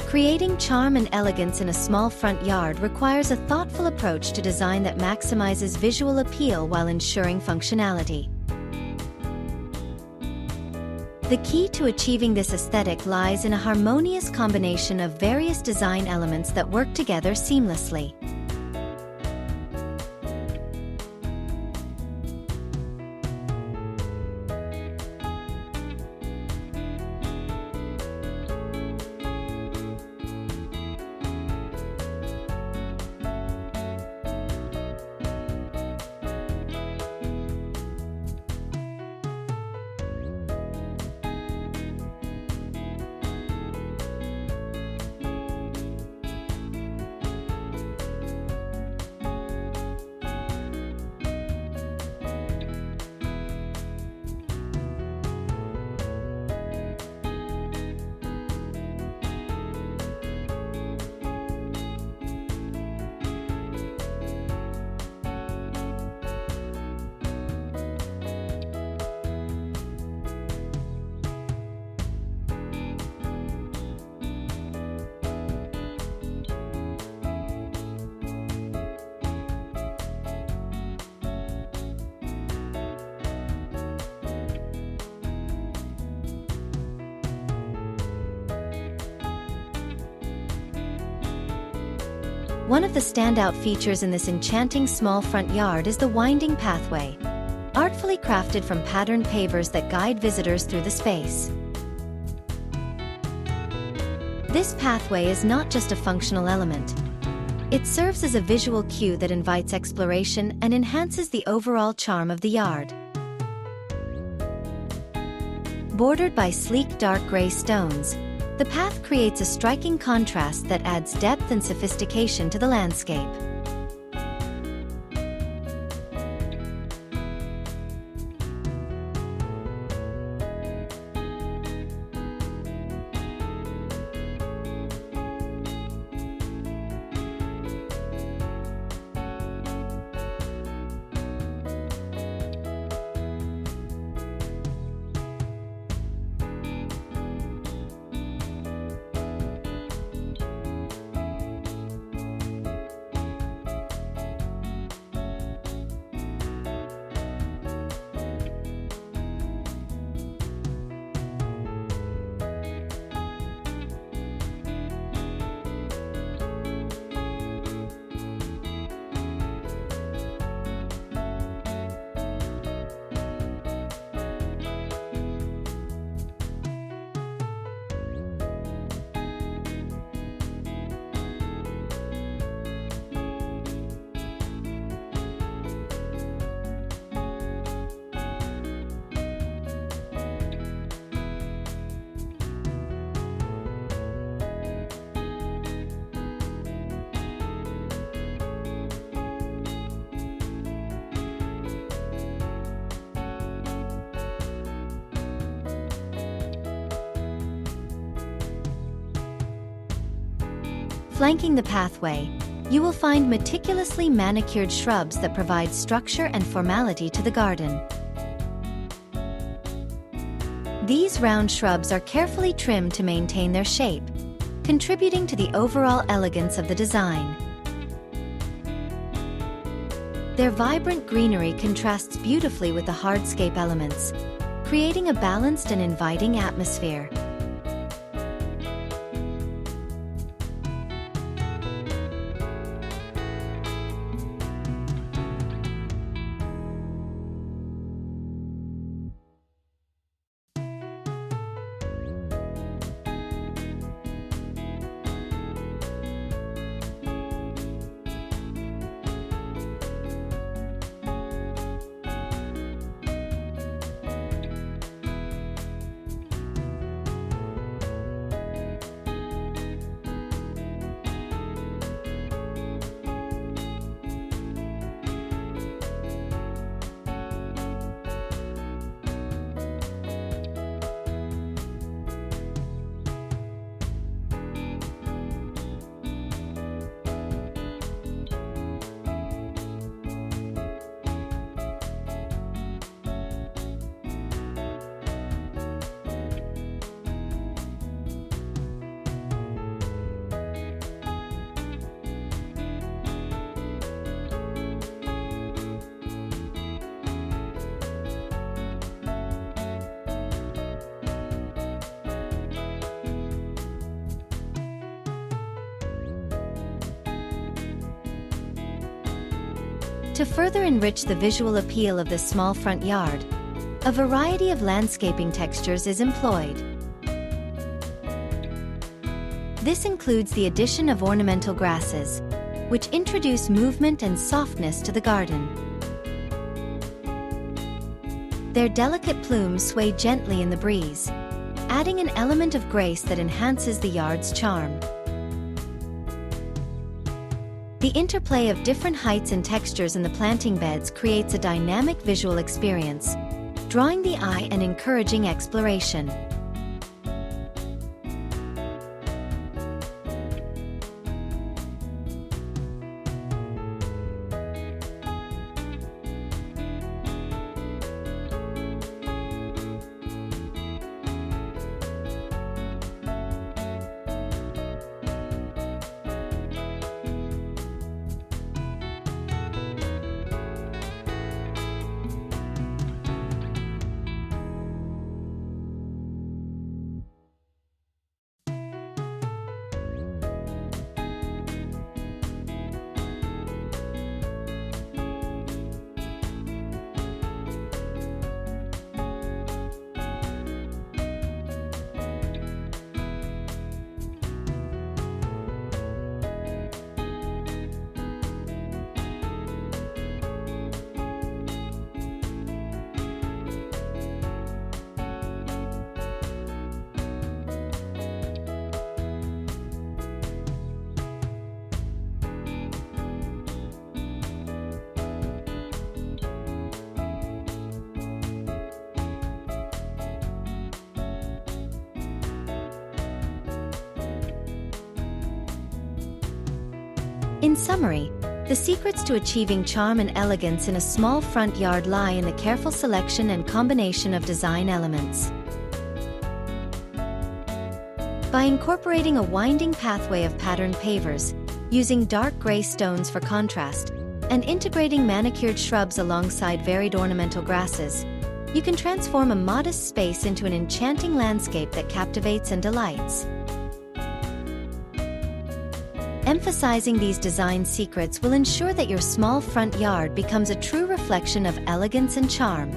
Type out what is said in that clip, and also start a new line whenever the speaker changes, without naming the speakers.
Creating charm and elegance in a small front yard requires a thoughtful approach to design that maximizes visual appeal while ensuring functionality. The key to achieving this aesthetic lies in a harmonious combination of various design elements that work together seamlessly. One of the standout features in this enchanting small front yard is the winding pathway, artfully crafted from patterned pavers that guide visitors through the space. This pathway is not just a functional element. It serves as a visual cue that invites exploration and enhances the overall charm of the yard. Bordered by sleek dark gray stones, the path creates a striking contrast that adds depth and sophistication to the landscape. Flanking the pathway, you will find meticulously manicured shrubs that provide structure and formality to the garden. These round shrubs are carefully trimmed to maintain their shape, contributing to the overall elegance of the design. Their vibrant greenery contrasts beautifully with the hardscape elements, creating a balanced and inviting atmosphere. To further enrich the visual appeal of this small front yard, a variety of landscaping textures is employed. This includes the addition of ornamental grasses, which introduce movement and softness to the garden. Their delicate plumes sway gently in the breeze, adding an element of grace that enhances the yard's charm. The interplay of different heights and textures in the planting beds creates a dynamic visual experience, drawing the eye and encouraging exploration. In summary, the secrets to achieving charm and elegance in a small front yard lie in the careful selection and combination of design elements. By incorporating a winding pathway of patterned pavers, using dark gray stones for contrast, and integrating manicured shrubs alongside varied ornamental grasses, you can transform a modest space into an enchanting landscape that captivates and delights. Emphasizing these design secrets will ensure that your small front yard becomes a true reflection of elegance and charm.